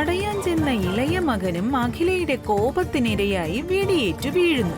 തടയാൻ ചെന്ന ഇളയ മകനും അഖിലയുടെ കോപത്തിനിരയായി വെടിയേറ്റു വീഴുന്നു.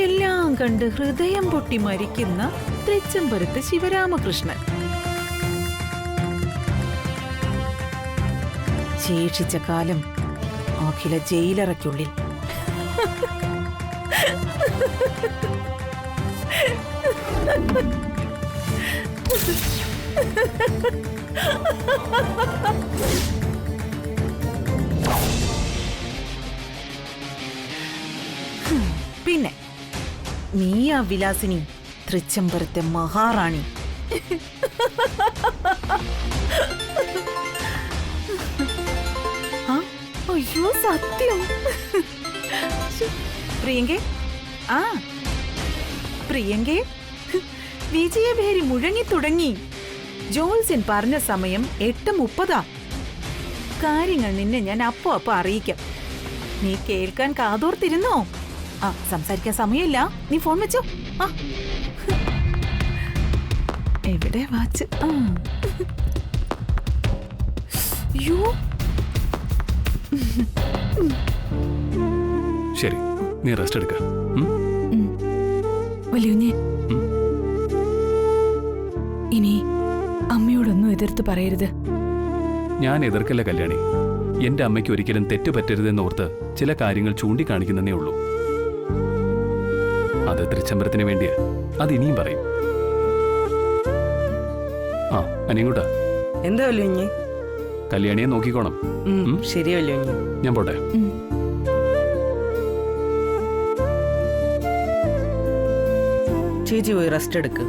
എല്ലാം കണ്ട് ഹൃദയം പൊട്ടി മരിക്കുന്ന തൃച്ചംബരത്ത് ശിവരാമകൃഷ്ണൻ. ശേഷിച്ച കാലം അഖില ജയിലറയ്ക്കുള്ളിൽ. പിന്നെ നീ ആ വിലാസിനി, തൃച്ചംബരത്തെ മഹാറാണി. അയ്യോ സത്യം. പ്രിയങ്കേ, ആ പ്രിയങ്കേ, വിജയഭേരി മുഴങ്ങി തുടങ്ങി. ജോത്സ്യൻ പറഞ്ഞ സമയം 8:30. കാര്യങ്ങൾ നിന്നെ ഞാൻ അപ്പോ അറിയിക്കാം. നീ കേൾക്കാൻ കാതോർത്തിരുന്നോ? ആ, സംസാരിക്കാൻ സമയമില്ല, നീ ഫോൺ വെച്ചോ. ആ, എവിടെ വാച്ച്? അയ്യോ, ശരി, നീ റെസ്റ്റ് എടുക്ക. വലിയ ഇനി അമ്മയോടൊന്നും എതിർത്ത് പറയരുത്. ഞാൻ എതിർക്കല്ല കല്യാണി. എന്റെ അമ്മയ്ക്ക് ഒരിക്കലും തെറ്റ് പറ്റരുതെന്നോർത്ത് ചില കാര്യങ്ങൾ ചൂണ്ടിക്കാണിക്കുന്നതേ ഉള്ളൂ. അത് തൃച്ചംബരത്തിന് വേണ്ടിയാ. അത് ഇനിയും പറയും. ആ, അനിയൻകുട്ടാ, എന്താ വല്യ കല്യാണിയെ നോക്കിക്കോണം. ശരി വല്യ, ഞാൻ പോട്ടെ. ചേച്ചി പോയി റെസ്റ്റ് എടുക്ക്.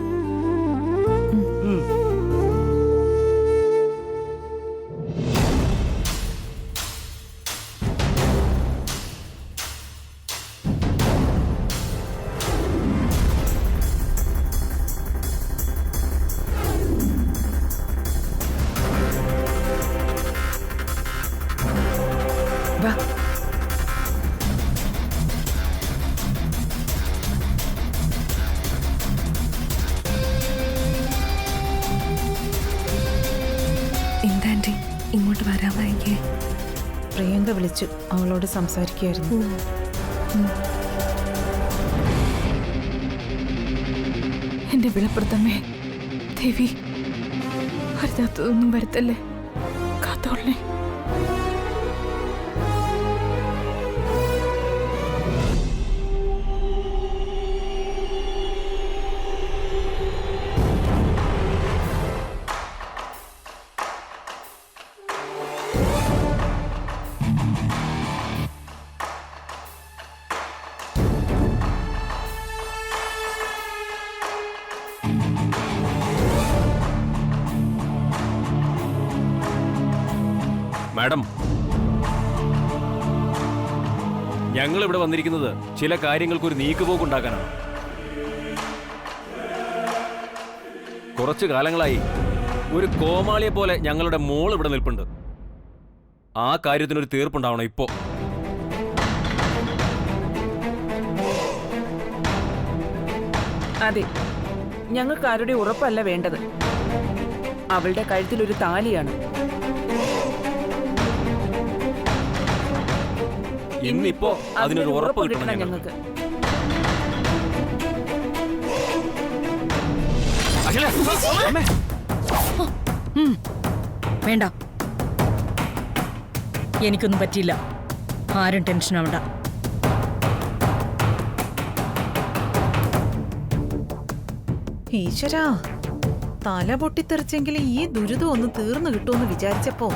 എന്താൻറ്റി ഇങ്ങോട്ട് വരാമെങ്കിൽ? പ്രിയങ്ക വിളിച്ചു, അവളോട് സംസാരിക്കുകയായിരുന്നു. എന്റെ വിളപ്പുറത്തമ്മേ, ദേവി അരുതാത്തതൊന്നും വരുത്തല്ലേ, കാത്തോളേ. മാഡം, ഞങ്ങൾ ഇവിടെ വന്നിരിക്കുന്നത് ചില കാര്യങ്ങൾക്കൊരു നീക്കുപോക്കുണ്ടാക്കാനാണ്. കുറച്ചു കാലങ്ങളായി ഒരു കോമാളിയെ പോലെ ഞങ്ങളുടെ മോൾ ഇവിടെ നിൽപ്പുണ്ട്. ആ കാര്യത്തിനൊരു തീർപ്പുണ്ടാവണം ഇപ്പോ. അതെ, ഞങ്ങൾക്ക് ആരുടെ ഉറപ്പല്ല വേണ്ടത്. അവളുടെ കഴുത്തിലൊരു താലിയാണ്. ഇന്നിപ്പോ അതിനൊരു ഉറപ്പ് കിട്ടണം ഞങ്ങൾക്ക്. വേണ്ട, എനിക്കൊന്നും പറ്റിയില്ല. ആരും ടെൻഷൻ ആവണ്ട. ഈശ്വരാ, തല പൊട്ടിത്തെറിച്ചെങ്കിൽ ഈ ദുരിതം ഒന്ന് തീർന്നു കിട്ടുമെന്ന് വിചാരിച്ചപ്പോ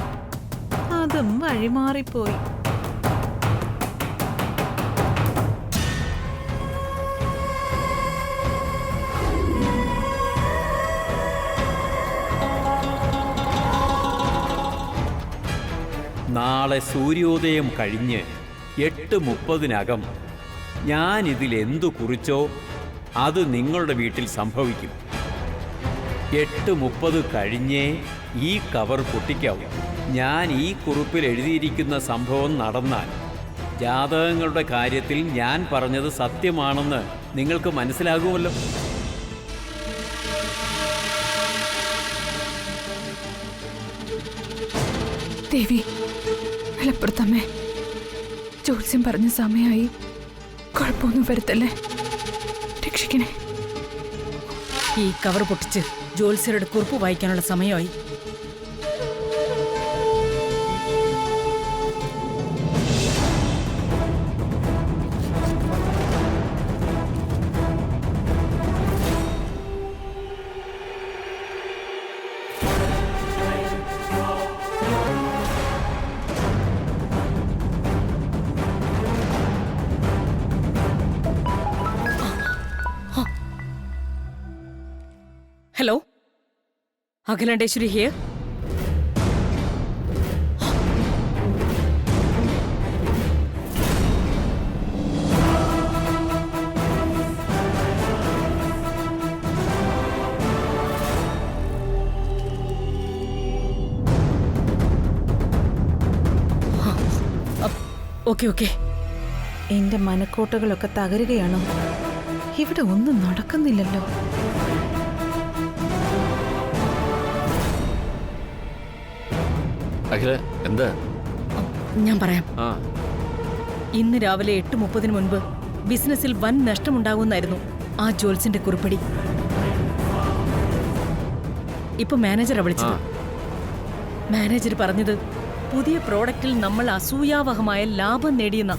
അതും വഴിമാറിപ്പോയി. നാളെ സൂര്യോദയം കഴിഞ്ഞ് 8:30 ഞാനിതിലെന്തു കുറിച്ചോ അത് നിങ്ങളുടെ വീട്ടിൽ സംഭവിക്കും. 8:30 കഴിഞ്ഞേ ഈ കവർ പൊട്ടിക്കാവൂ. ഞാൻ ഈ കുറിപ്പിൽ എഴുതിയിരിക്കുന്ന സംഭവം നടന്നാൽ ജാതകങ്ങളുടെ കാര്യത്തിൽ ഞാൻ പറഞ്ഞത് സത്യമാണെന്ന് നിങ്ങൾക്ക് മനസ്സിലാകുമല്ലോ. ദേവി, വിലപ്പുറത്തമ്മേ, ജോത്സ്യം പറഞ്ഞ സമയമായി. കുഴപ്പമൊന്നും വരുത്തല്ലേ, രക്ഷിക്കണേ. ഈ കവർ പൊട്ടിച്ച് ജോത്സ്യരുടെ കുറിപ്പ് വായിക്കാനുള്ള സമയമായി. Hello, Akhilandeshwari here. Okay okay. എന്റെ മനക്കോട്ടകളൊക്കെ തകരുകയാണോ? ഇവിടെ ഒന്നും നടക്കുന്നില്ലല്ലോ. അഖില, എന്താ? ഞാൻ പറയാം. ആ, ഇന്ന് രാവിലെ 8:30 മുൻപ് ബിസിനസ്സിൽ വൻ നഷ്ടമുണ്ടാകുമെന്നായിരുന്നു ആ ജോൽസിന്റെ കുറിപ്പടി. ഇപ്പൊ മാനേജറെ വിളിച്ചത്. മാനേജർ പറഞ്ഞത് പുതിയ പ്രോഡക്റ്റിൽ നമ്മൾ അസൂയാവഹമായ ലാഭം നേടിയെന്ന.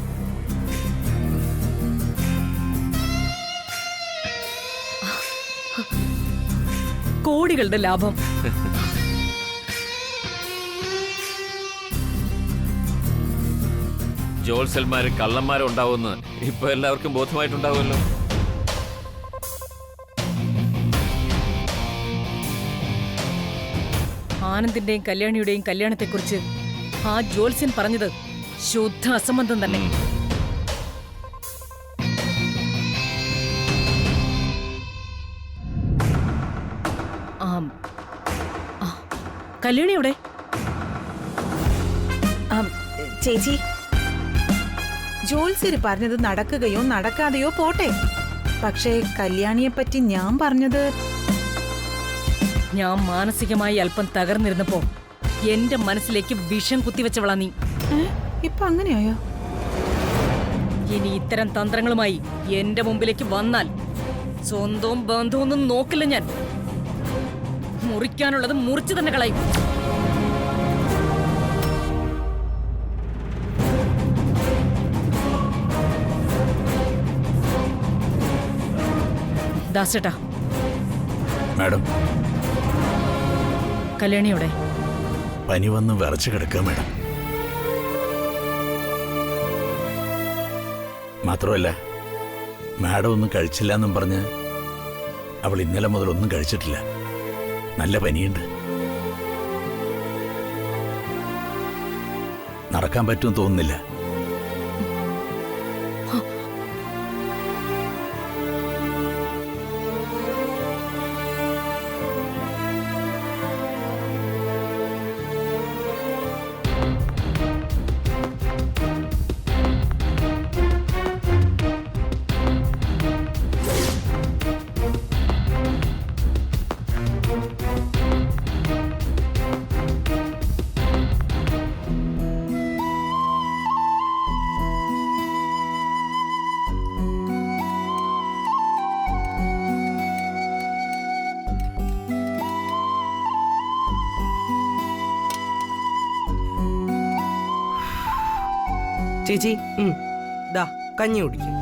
കോടികളുടെ ലാഭം. ജോത്സന്മാരും കള്ളന്മാരും ഉണ്ടാവുമെന്ന് ഇപ്പൊ എല്ലാവർക്കും ബോധമായിട്ടുണ്ടാവുമല്ലോ. ആനന്ദിന്റെയും കല്യാണിയുടെയും കല്യാണത്തെക്കുറിച്ച് ആ ജോത്സ്യൻ പറഞ്ഞത് ശുദ്ധ അസംബന്ധം തന്നെ. കല്യാണി എവിടെ? ചേച്ചി, ജോത്സ്യര് പറഞ്ഞത് നടക്കുകയോ നടക്കാതെയോ പോട്ടെ, പക്ഷേ കല്യാണിയെ പറ്റി ഞാൻ പറഞ്ഞത്. ഞാൻ മാനസികമായി അല്പം തകർന്നിരുന്നപ്പോ എന്റെ മനസ്സിലേക്ക് വിഷം കുത്തിവെച്ചവളാ നീ. ഇപ്പൊ അങ്ങനെയായോ? ഇനി ഇത്തരം തന്ത്രങ്ങളുമായി എന്റെ മുമ്പിലേക്ക് വന്നാൽ സ്വന്തവും ബന്ധവും ഒന്നും നോക്കില്ല ഞാൻ. മുറിക്കാനുള്ളത് മുറിച്ചു തന്നെ കളയും. ദാസേട്ടാ, മാഡം, കല്യാണിയോടെ പനി വന്ന് വിറച്ച് കിടക്കുക മാഡം. മാത്രമല്ല, മാഡം ഒന്നും കഴിച്ചില്ല എന്നും പറഞ്ഞ് അവൾ ഇന്നലെ മുതൽ ഒന്നും കഴിച്ചിട്ടില്ല. നല്ല പനിയുണ്ട്. നടക്കാൻ പറ്റുമെന്ന് തോന്നുന്നില്ല. ചേച്ചി, ദാ കഞ്ഞി കുടിക്കും.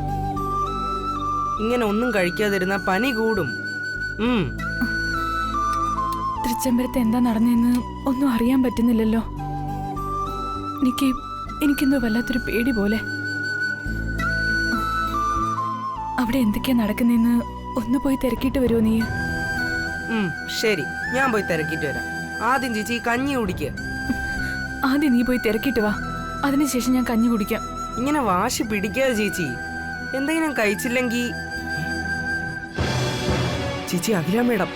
ഇങ്ങനെ ഒന്നും കഴിക്കാതിരുന്ന പനി കൂടും. തൃച്ചംബരത്ത് എന്താ നടന്നെന്ന് ഒന്നും അറിയാൻ പറ്റുന്നില്ലല്ലോ. എനിക്കെന്തോ വല്ലാത്തൊരു പേടി പോലെ. അവിടെ എന്തൊക്കെയാ നടക്കുന്നെന്ന് ഒന്ന് പോയി തിരക്കിയിട്ട് വരുമോ നീ? ശരി, ഞാൻ പോയി തിരക്കിയിട്ട് വരാം. ആദ്യം ചേച്ചി കഞ്ഞി കുടിക്കുക. ആദ്യം നീ പോയി തിരക്കിയിട്ട് വാ, അതിനുശേഷം ഞാൻ കഞ്ഞി കുടിക്കാം. ഇങ്ങനെ വാശി പിടിക്കാതെ ചേച്ചി. എന്തെങ്കിലും കഴിച്ചില്ലെങ്കിൽ ചേച്ചി. അഖില മേഡം,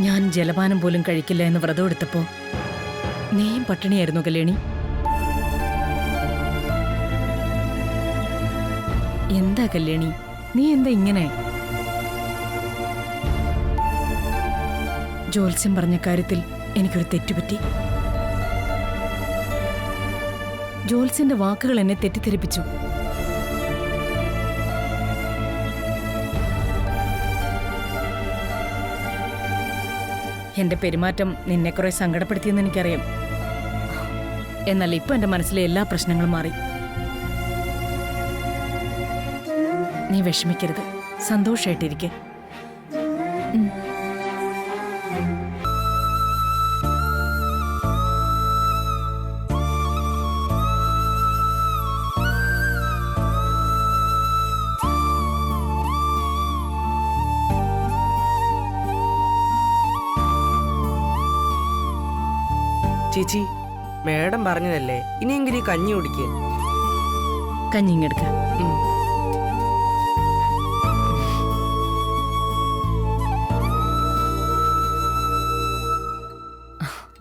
ഞാൻ ജലപാനം പോലും കഴിക്കില്ല എന്ന് വ്രതം എടുത്തപ്പോ നീയും പട്ടിണിയായിരുന്നു കല്യാണി. എന്താ കല്യാണി, നീ എന്താ ഇങ്ങനെ? ജോത്സ്യം പറഞ്ഞ കാര്യത്തിൽ എനിക്കൊരു തെറ്റുപറ്റി. ജോത്സ്യന്റെ വാക്കുകൾ എന്നെ തെറ്റിദ്ധരിപ്പിച്ചു. എന്റെ പെരുമാറ്റം നിന്നെ കുറെ സങ്കടപ്പെടുത്തിയെന്ന് എനിക്കറിയാം. എന്നാൽ ഇപ്പൊ എന്റെ മനസ്സിലെ എല്ലാ പ്രശ്നങ്ങളും മാറി. നീ വിഷമിക്കരുത്, സന്തോഷായിട്ടിരിക്കെ. ചേച്ചി, മേഡം പറഞ്ഞതല്ലേ, ഇനിയെങ്കിലും ഈ കഞ്ഞി കുടിക്കുക. കഞ്ഞിങ്ങെടുക്ക.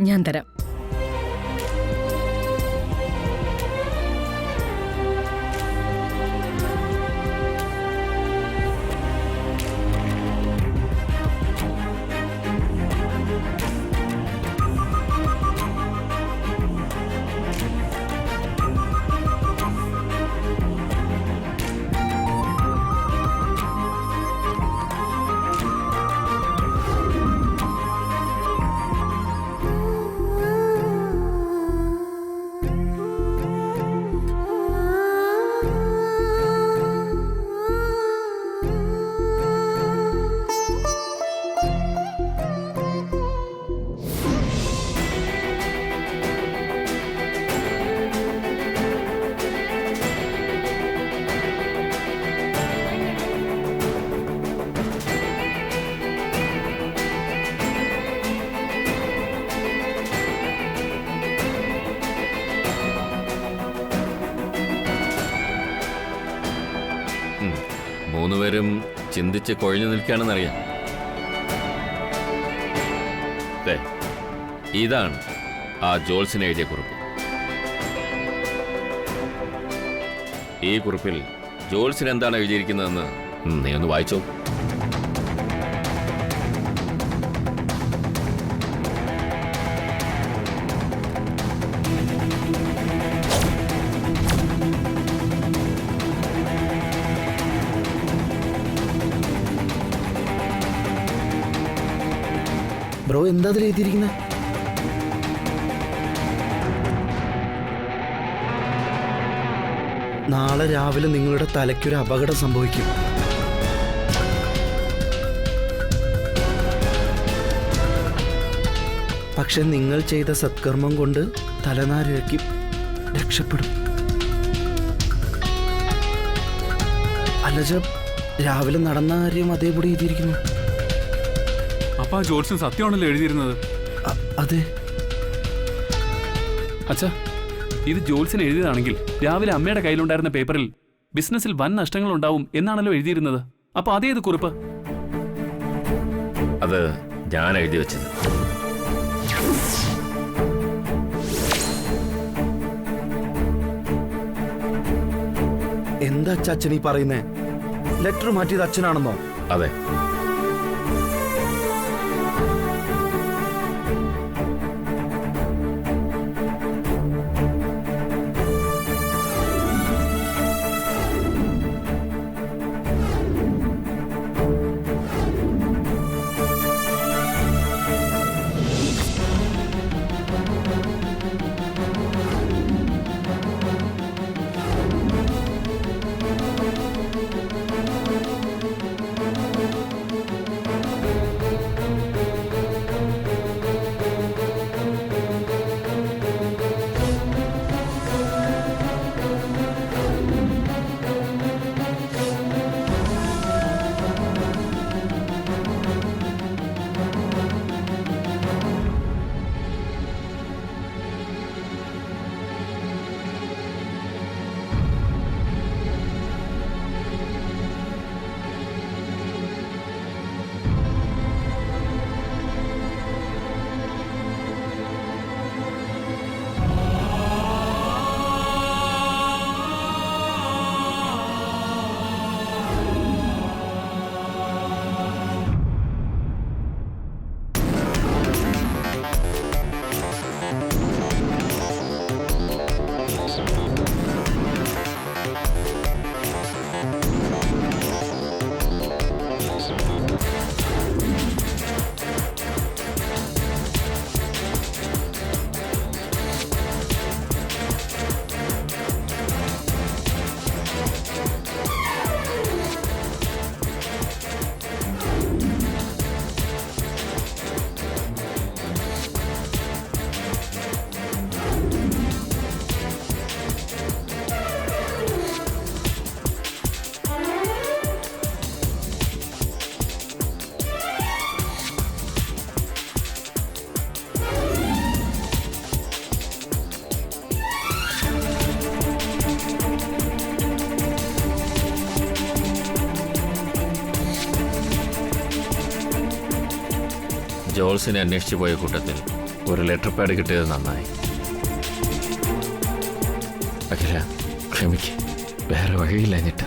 ഞാൻ തരാം. മൂന്നുപേരും ചിന്തിച്ച് കൊഴിഞ്ഞു നിൽക്കുകയാണെന്നറിയാം. ഇതാണ് ആ ജോൾസിന് എഴുതിയ കുറിപ്പ്. ഈ കുറിപ്പിൽ ജോൾസിന് എന്താണ് എഴുതിയിരിക്കുന്നതെന്ന് നീ ഒന്ന് വായിച്ചോ. ബ്രോ, എന്താ അതിൽ എഴുതിയിരിക്കുന്നത്? നാളെ രാവിലെ നിങ്ങളുടെ തലയ്ക്കൊരു അപകടം സംഭവിക്കും. പക്ഷെ നിങ്ങൾ ചെയ്ത സത്കർമ്മം കൊണ്ട് തലനാരിഴക്കി രക്ഷപ്പെടും. അല്ലജ, രാവിലെ നടന്ന കാര്യം അതേപടി എഴുതിയിരിക്കുന്നു. അപ്പൊ ആ ജോത്സ്യൻ സത്യമാണല്ലോ എഴുതിയിരുന്നത്. അതെ അച്ഛാ, ഇത് ജോത്സ്യൻ എഴുതിയതാണെങ്കിൽ രാവിലെ അമ്മയുടെ കയ്യിലുണ്ടായിരുന്ന പേപ്പറിൽ ബിസിനസ്സിൽ വൻ നഷ്ടങ്ങൾ ഉണ്ടാവും എന്നാണല്ലോ എഴുതിയിരുന്നത്. അപ്പൊ അതേത് കുറിപ്പ്? അത് ഞാൻ എഴുതി വെച്ചത്. എന്താ അച്ഛൻ ഈ പറയുന്നേ? ലെറ്റർ മാറ്റിയത് അച്ഛനാണെന്നോ? അതെ. ജോൾസിനെ അന്വേഷിച്ചു പോയ കൂട്ടത്തിൽ ഒരു ലെറ്റർ പാഡ് കിട്ടിയത് നന്നായി. അഖില, ക്ഷമിക്ക്, വേറെ വഴിയില്ല എന്നിട്ട്.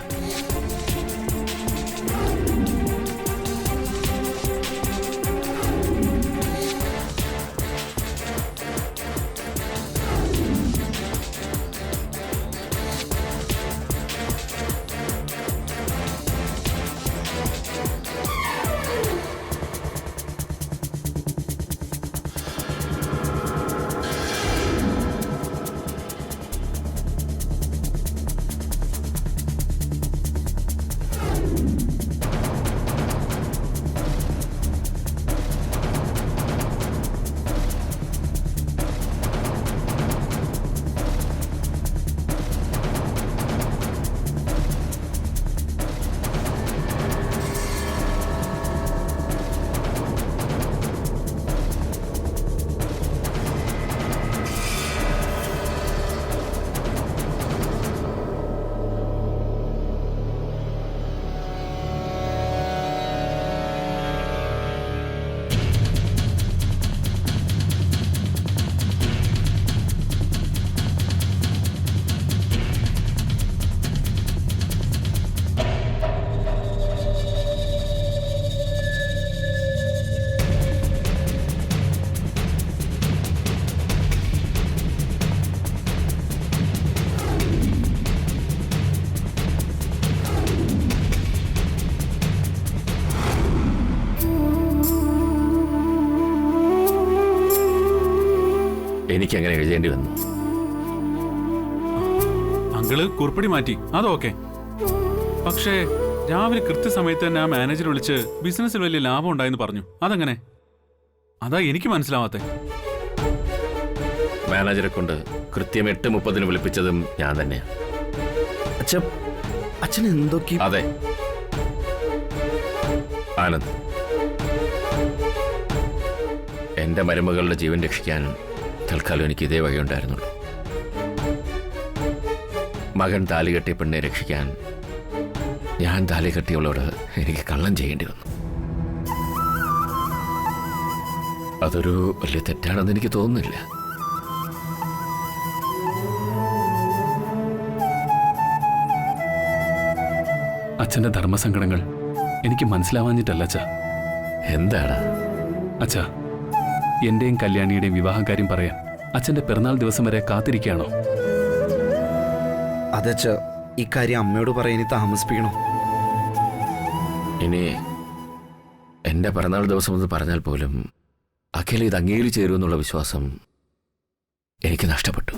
എനിക്കങ്ങനെ എഴുതേണ്ടി വന്നു. അങ്കിള് കുറിപ്പടി മാറ്റി, അതൊക്കെ. പക്ഷേ രാവിലെ കൃത്യസമയത്ത് തന്നെ ആ മാനേജർ വിളിച്ച് ബിസിനസ്സിൽ വലിയ ലാഭം ഉണ്ടായെന്ന് പറഞ്ഞു. അതെങ്ങനെ? അതാ എനിക്ക് മനസ്സിലാവാത്തെ. മാനേജറെ കൊണ്ട് കൃത്യം 8:30 വിളിപ്പിച്ചതും ഞാൻ തന്നെയാ. അച്ഛൻ എന്തൊക്കെ? അതെ ആനന്ദ്, എന്റെ മരുമകളുടെ ജീവൻ രക്ഷിക്കാൻ തൽക്കാലം എനിക്ക് ഇതേ വഴിയുണ്ടായിരുന്നുള്ളൂ. മകൻ താലി കെട്ടിയ പെണ്ണെ രക്ഷിക്കാൻ ഞാൻ താലി കെട്ടിയവളോട് എനിക്ക് കള്ളം ചെയ്യേണ്ടി വന്നു. അതൊരു വലിയ തെറ്റാണെന്ന് എനിക്ക് തോന്നുന്നില്ല. അച്ഛന്റെ ധർമ്മസങ്കടങ്ങൾ എനിക്ക് മനസ്സിലാവാഞ്ഞിട്ടല്ല അച്ഛാ. എന്താണ് അച്ഛാ, എന്റെയും കല്യാണിയുടെയും വിവാഹകാര്യം പറയാൻ അച്ഛന്റെ പിറന്നാൾ ദിവസം വരെ കാത്തിരിക്കുകയാണോ? അതച്ഛ, ഇക്കാര്യം അമ്മയോട് പറയാൻ ഇനി താമസിപ്പിക്കണോ? ഇനി എന്റെ പിറന്നാൾ ദിവസം എന്ന് പറഞ്ഞാൽ പോലും അഖില ഇത് അംഗീകരിച്ചു തരുമെന്നുള്ള വിശ്വാസം എനിക്ക് നഷ്ടപ്പെട്ടു.